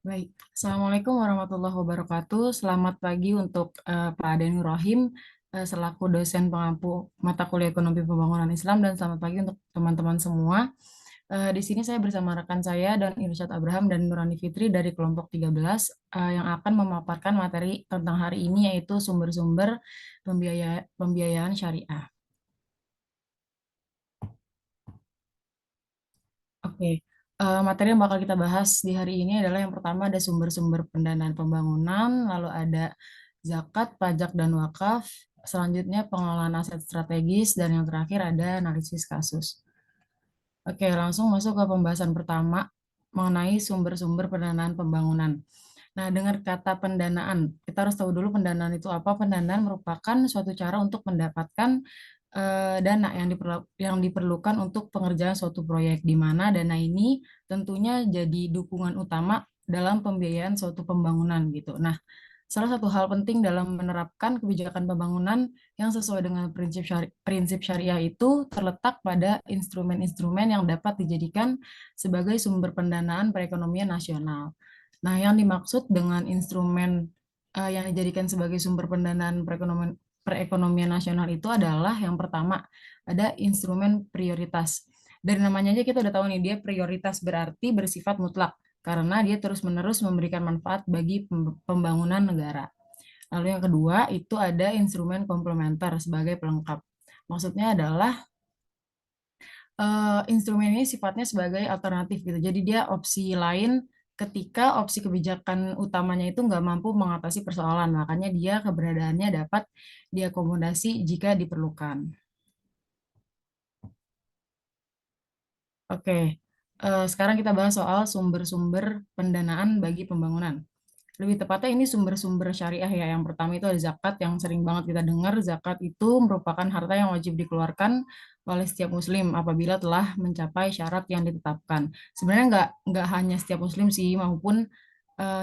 Baik, Assalamualaikum warahmatullahi wabarakatuh. Selamat pagi untuk Pak Aden Rohim selaku dosen pengampu mata kuliah Ekonomi Pembangunan Islam dan selamat pagi untuk teman-teman semua. Di sini saya bersama rekan saya dan Irsyad Abraham dan Nurani Fitri dari kelompok 13 yang akan memaparkan materi tentang hari ini yaitu sumber-sumber pembiayaan syariah. Oke, materi yang bakal kita bahas di hari ini adalah yang pertama ada sumber-sumber pendanaan pembangunan, lalu ada zakat, pajak, dan wakaf, selanjutnya pengelolaan aset strategis, dan yang terakhir ada analisis kasus. Oke, langsung masuk ke pembahasan pertama mengenai sumber-sumber pendanaan pembangunan. Nah, dengan kata pendanaan, kita harus tahu dulu pendanaan itu apa. Pendanaan merupakan suatu cara untuk mendapatkan dana yang diperlukan untuk pengerjaan suatu proyek, di mana dana ini tentunya jadi dukungan utama dalam pembiayaan suatu pembangunan gitu. Nah, salah satu hal penting dalam menerapkan kebijakan pembangunan yang sesuai dengan prinsip syariah itu terletak pada instrumen-instrumen yang dapat dijadikan sebagai sumber pendanaan perekonomian nasional. Nah, yang dimaksud dengan instrumen yang dijadikan sebagai sumber pendanaan perekonomian nasional itu adalah yang pertama, ada instrumen prioritas. Dari namanya aja kita udah tahu nih, dia prioritas berarti bersifat mutlak karena dia terus-menerus memberikan manfaat bagi pembangunan negara. Lalu yang kedua, itu ada instrumen komplementer sebagai pelengkap. Maksudnya adalah instrumen ini sifatnya sebagai alternatif gitu. Jadi dia opsi lain ketika opsi kebijakan utamanya itu nggak mampu mengatasi persoalan. Makanya dia keberadaannya dapat diakomodasi jika diperlukan. Oke, sekarang kita bahas soal sumber-sumber pendanaan bagi pembangunan. Lebih tepatnya ini sumber-sumber syariah ya. Yang pertama itu ada zakat yang sering banget kita dengar. Zakat itu merupakan harta yang wajib dikeluarkan oleh setiap muslim apabila telah mencapai syarat yang ditetapkan. Sebenarnya nggak hanya setiap muslim sih, maupun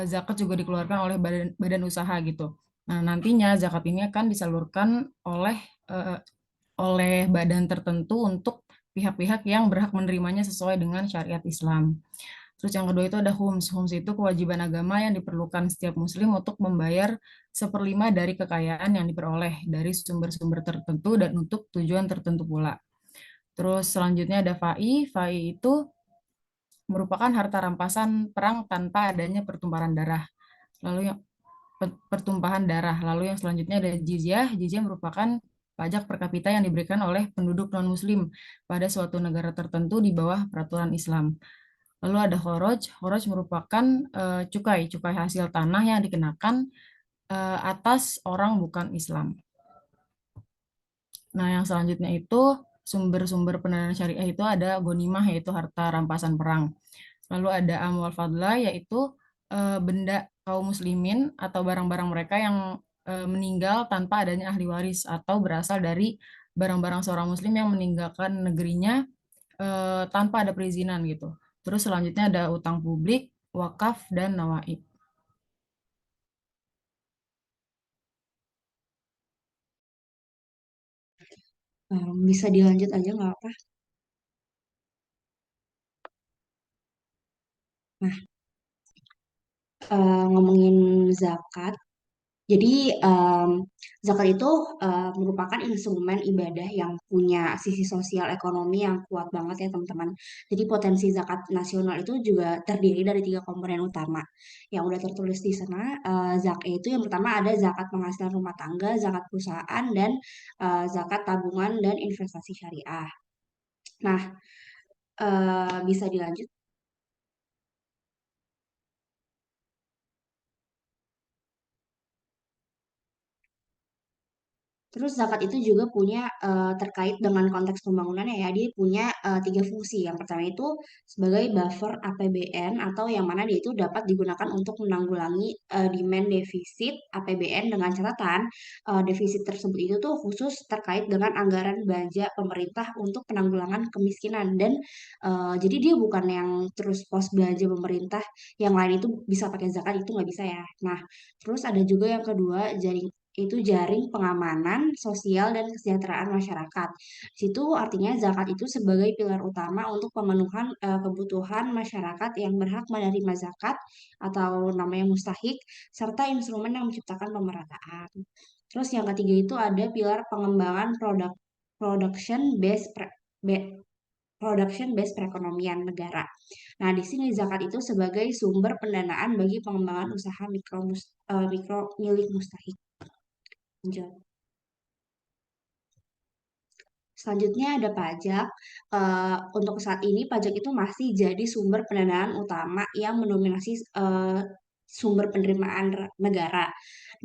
zakat juga dikeluarkan oleh badan, badan usaha gitu. Nah, nantinya zakat ini akan disalurkan oleh eh, badan tertentu untuk pihak-pihak yang berhak menerimanya sesuai dengan syariat Islam. Terus yang kedua itu ada hums. Hums itu kewajiban agama yang diperlukan setiap muslim untuk membayar seperlima dari kekayaan yang diperoleh dari sumber-sumber tertentu dan untuk tujuan tertentu pula. Terus selanjutnya ada fai. Fai itu merupakan harta rampasan perang tanpa adanya pertumpahan darah. Lalu yang pertumpahan darah. Lalu yang selanjutnya ada jizyah. Jizyah merupakan pajak per kapita yang diberikan oleh penduduk non-muslim pada suatu negara tertentu di bawah peraturan Islam. Lalu ada khoroj. Khoroj merupakan cukai hasil tanah yang dikenakan atas orang bukan Islam. Nah, yang selanjutnya itu sumber-sumber pendanaan syariah itu ada gonimah, yaitu harta rampasan perang. Lalu ada amwal fadlah, yaitu benda kaum muslimin atau barang-barang mereka yang meninggal tanpa adanya ahli waris atau berasal dari barang-barang seorang muslim yang meninggalkan negerinya tanpa ada perizinan gitu. Terus selanjutnya ada utang publik, wakaf, dan nawaib. Bisa dilanjut aja nggak apa? Nah, ngomongin zakat. Jadi zakat itu merupakan instrumen ibadah yang punya sisi sosial ekonomi yang kuat banget ya teman-teman. Jadi potensi zakat nasional itu juga terdiri dari tiga komponen utama yang udah tertulis di sana. Zakat itu yang pertama ada zakat penghasilan rumah tangga, zakat perusahaan, dan zakat tabungan dan investasi syariah. Nah, bisa dilanjut. Terus zakat itu juga punya terkait dengan konteks pembangunannya ya, dia punya tiga fungsi. Yang pertama itu sebagai buffer APBN atau yang mana dia itu dapat digunakan untuk menanggulangi demand defisit APBN dengan catatan defisit tersebut itu tuh khusus terkait dengan anggaran belanja pemerintah untuk penanggulangan kemiskinan dan jadi dia bukan yang terus pos belanja pemerintah yang lain itu bisa pakai zakat itu nggak bisa ya. Nah, terus ada juga yang kedua itu jaring pengamanan sosial dan kesejahteraan masyarakat. Di situ artinya zakat itu sebagai pilar utama untuk pemenuhan kebutuhan masyarakat yang berhak menerima zakat atau namanya mustahik serta instrumen yang menciptakan pemerataan. Terus yang ketiga itu ada pilar pengembangan production based production based perekonomian negara. Nah, di sini zakat itu sebagai sumber pendanaan bagi pengembangan usaha mikro milik mustahik. Lanjut. Selanjutnya ada pajak. Untuk saat ini pajak itu masih jadi sumber pendanaan utama yang mendominasi sumber penerimaan negara.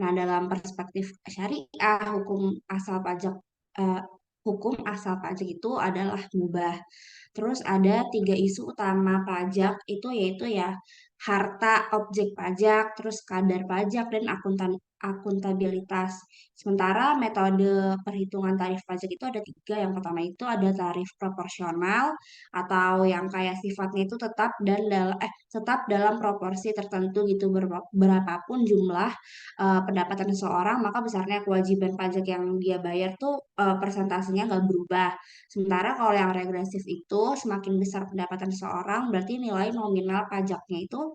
Nah, dalam perspektif syariah, eh, hukum asal pajak itu adalah mubah. Terus ada tiga isu utama pajak itu yaitu ya harta objek pajak, terus kadar pajak dan akuntabilitas. Sementara metode perhitungan tarif pajak itu ada tiga. Yang pertama itu ada tarif proporsional atau yang kayak sifatnya itu tetap dalam proporsi tertentu gitu berapapun jumlah pendapatan seseorang maka besarnya kewajiban pajak yang dia bayar tuh persentasenya nggak berubah. Sementara kalau yang regresif itu semakin besar pendapatan seseorang berarti nilai nominal pajaknya itu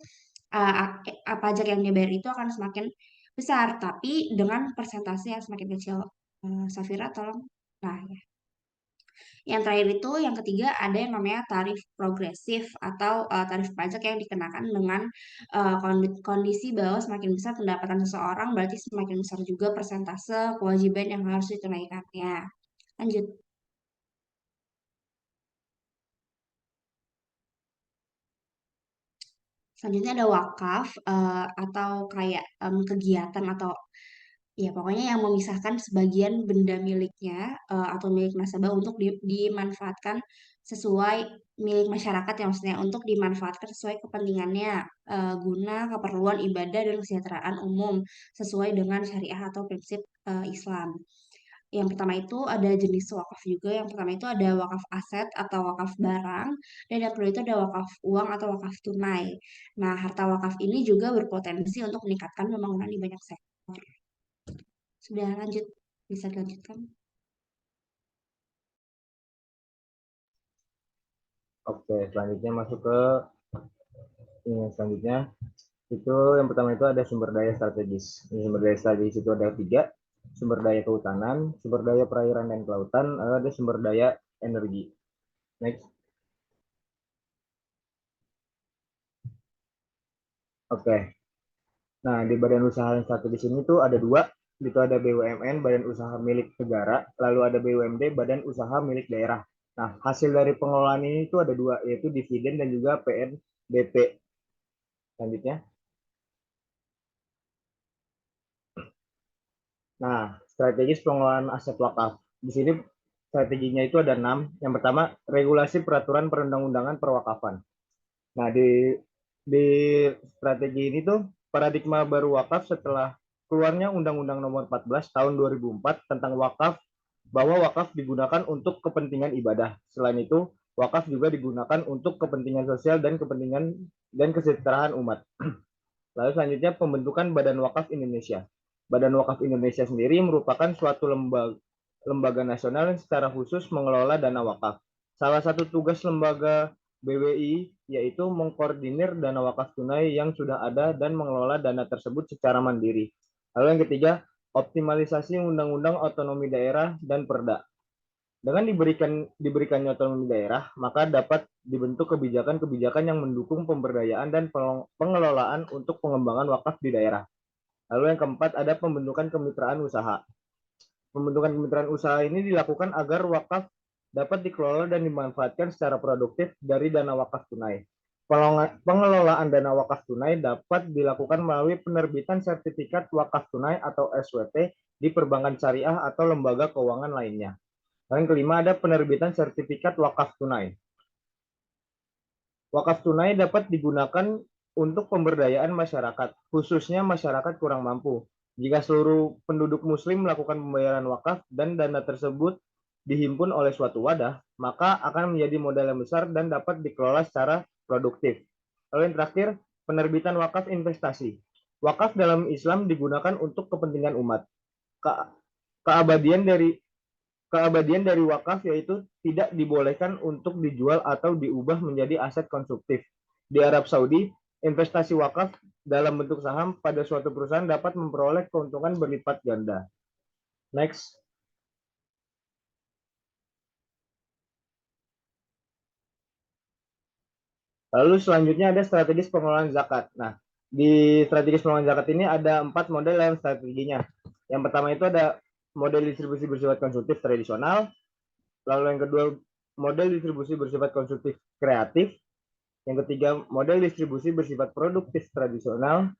pajak yang dia bayar itu akan semakin besar, tapi dengan persentase yang semakin kecil. Safira, tolong. Nah, ya. Yang terakhir itu, yang ketiga ada yang namanya tarif progresif atau tarif pajak yang dikenakan dengan kondisi bahwa semakin besar pendapatan seseorang, berarti semakin besar juga persentase kewajiban yang harus ditunaikannya. Lanjut. Selanjutnya ada wakaf atau kayak kegiatan atau ya, pokoknya yang memisahkan sebagian benda miliknya atau milik nasabah untuk dimanfaatkan sesuai milik masyarakat yang maksudnya untuk dimanfaatkan sesuai kepentingannya guna keperluan ibadah dan kesejahteraan umum sesuai dengan syariah atau prinsip Islam. Yang pertama itu ada jenis wakaf juga. Yang pertama itu ada wakaf aset atau wakaf barang dan yang kedua itu ada wakaf uang atau wakaf tunai. Nah, harta wakaf ini juga berpotensi untuk meningkatkan pembangunan di banyak sektor. Sudah lanjut, bisa dilanjutkan. Oke, selanjutnya masuk ke ini selanjutnya itu yang pertama itu ada sumber daya strategis. Ini sumber daya strategis itu ada tiga, sumber daya kehutanan, sumber daya perairan dan kelautan, ada sumber daya energi. Next. Oke. Nah, di badan usaha yang strategis ini tuh ada dua, itu ada BUMN, Badan Usaha Milik Negara, lalu ada BUMD, Badan Usaha Milik Daerah. Nah, hasil dari pengelolaan ini itu ada dua, yaitu dividen dan juga PNBP. Selanjutnya. Nah, strategis pengelolaan aset wakaf. Di sini strateginya itu ada 6. Yang pertama, regulasi peraturan perundang-undangan perwakafan. Nah, di strategi ini tuh paradigma baru wakaf setelah keluarnya Undang-Undang Nomor 14 tahun 2004 tentang wakaf, bahwa wakaf digunakan untuk kepentingan ibadah. Selain itu, wakaf juga digunakan untuk kepentingan sosial dan kepentingan dan kesejahteraan umat. Lalu selanjutnya pembentukan Badan Wakaf Indonesia. Badan Wakaf Indonesia sendiri merupakan suatu lembaga nasional yang secara khusus mengelola dana wakaf. Salah satu tugas lembaga BWI yaitu mengkoordinir dana wakaf tunai yang sudah ada dan mengelola dana tersebut secara mandiri. Lalu yang ketiga, optimalisasi undang-undang otonomi daerah dan perda. Dengan diberikannya otonomi daerah, maka dapat dibentuk kebijakan-kebijakan yang mendukung pemberdayaan dan pengelolaan untuk pengembangan wakaf di daerah. Lalu yang keempat ada pembentukan kemitraan usaha. Pembentukan kemitraan usaha ini dilakukan agar wakaf dapat dikelola dan dimanfaatkan secara produktif dari dana wakaf tunai. Pengelolaan dana wakaf tunai dapat dilakukan melalui penerbitan sertifikat wakaf tunai atau SWT di perbankan syariah atau lembaga keuangan lainnya. Dan yang kelima ada penerbitan sertifikat wakaf tunai. Wakaf tunai dapat digunakan untuk pemberdayaan masyarakat, khususnya masyarakat kurang mampu. Jika seluruh penduduk muslim melakukan pembayaran wakaf dan dana tersebut dihimpun oleh suatu wadah, maka akan menjadi modal yang besar dan dapat dikelola secara produktif. Lalu yang terakhir, penerbitan wakaf investasi. Wakaf dalam Islam digunakan untuk kepentingan umat. ke- keabadian dari keabadian dari wakaf yaitu tidak dibolehkan untuk dijual atau diubah menjadi aset konsumtif. Di Arab Saudi, investasi wakaf dalam bentuk saham pada suatu perusahaan dapat memperoleh keuntungan berlipat ganda. Next. Lalu selanjutnya ada strategis pengelolaan zakat. Nah, di strategis pengelolaan zakat ini ada 4 model yang strateginya. Yang pertama itu ada model distribusi bersifat konsumtif tradisional. Lalu yang kedua model distribusi bersifat konsumtif kreatif. Yang ketiga model distribusi bersifat produktif tradisional.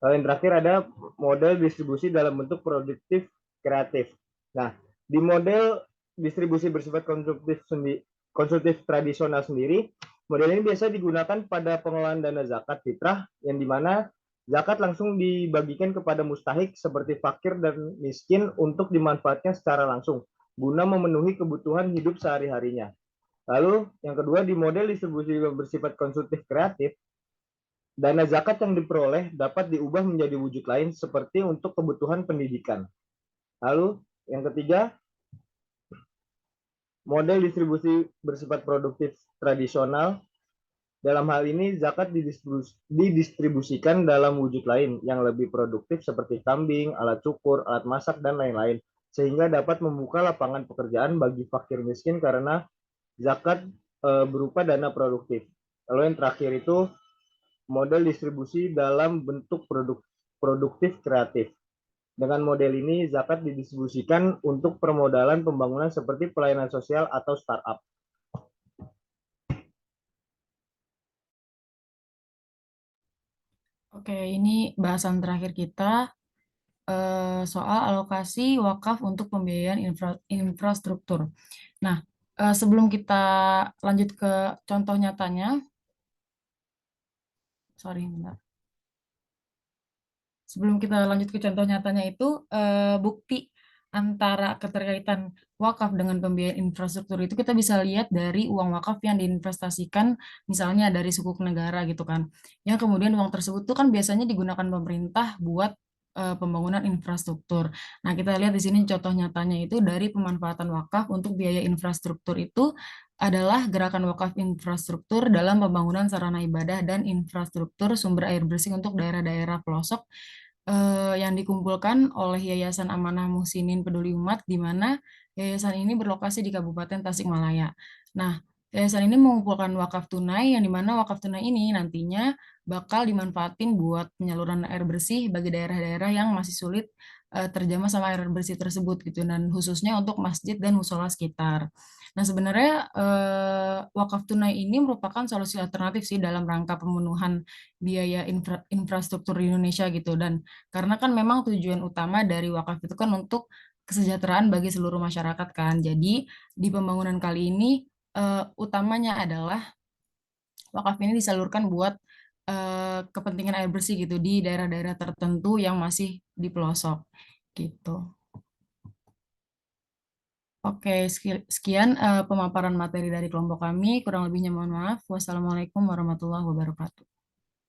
Lalu yang terakhir ada model distribusi dalam bentuk produktif kreatif. Nah, di model distribusi bersifat konsumtif tradisional sendiri, model ini biasa digunakan pada pengelolaan dana zakat fitrah yang dimana zakat langsung dibagikan kepada mustahik seperti fakir dan miskin untuk dimanfaatkan secara langsung guna memenuhi kebutuhan hidup sehari-harinya. Lalu yang kedua di model distribusi bersifat konsumtif kreatif, dana zakat yang diperoleh dapat diubah menjadi wujud lain seperti untuk kebutuhan pendidikan. Lalu yang ketiga, model distribusi bersifat produktif tradisional. Dalam hal ini zakat didistribusikan dalam wujud lain yang lebih produktif seperti kambing, alat cukur, alat masak, dan lain-lain. Sehingga dapat membuka lapangan pekerjaan bagi fakir miskin karena zakat berupa dana produktif. Lalu yang terakhir itu model distribusi dalam bentuk produktif kreatif. Dengan model ini, zakat didistribusikan untuk permodalan pembangunan seperti pelayanan sosial atau startup. Oke, ini bahasan terakhir kita soal alokasi wakaf untuk pembiayaan infrastruktur. Nah, sebelum kita lanjut ke contoh nyatanya, sorry, bentar. Sebelum kita lanjut ke contoh nyatanya itu, bukti antara keterkaitan wakaf dengan pembiayaan infrastruktur itu kita bisa lihat dari uang wakaf yang diinvestasikan misalnya dari sukuk negara gitu kan. Yang kemudian uang tersebut tuh kan biasanya digunakan pemerintah buat pembangunan infrastruktur. Nah, kita lihat di sini contoh nyatanya itu dari pemanfaatan wakaf untuk biaya infrastruktur itu adalah gerakan wakaf infrastruktur dalam pembangunan sarana ibadah dan infrastruktur sumber air bersih untuk daerah-daerah pelosok yang dikumpulkan oleh Yayasan Amanah Muhsinin Peduli Umat, di mana yayasan ini berlokasi di Kabupaten Tasikmalaya. Nah, yayasan ini mengumpulkan wakaf tunai, yang di mana wakaf tunai ini nantinya bakal dimanfaatin buat penyaluran air bersih bagi daerah-daerah yang masih sulit terjamah sama air bersih tersebut gitu, dan khususnya untuk masjid dan musola sekitar. Nah, sebenarnya wakaf tunai ini merupakan solusi alternatif sih dalam rangka pemenuhan biaya infrastruktur di Indonesia gitu, dan karena kan memang tujuan utama dari wakaf itu kan untuk kesejahteraan bagi seluruh masyarakat kan. Jadi di pembangunan kali ini utamanya adalah wakaf ini disalurkan buat kepentingan air bersih gitu di daerah-daerah tertentu yang masih di pelosok gitu. Oke, sekian pemaparan materi dari kelompok kami. Kurang lebihnya mohon maaf. Wassalamualaikum warahmatullahi wabarakatuh.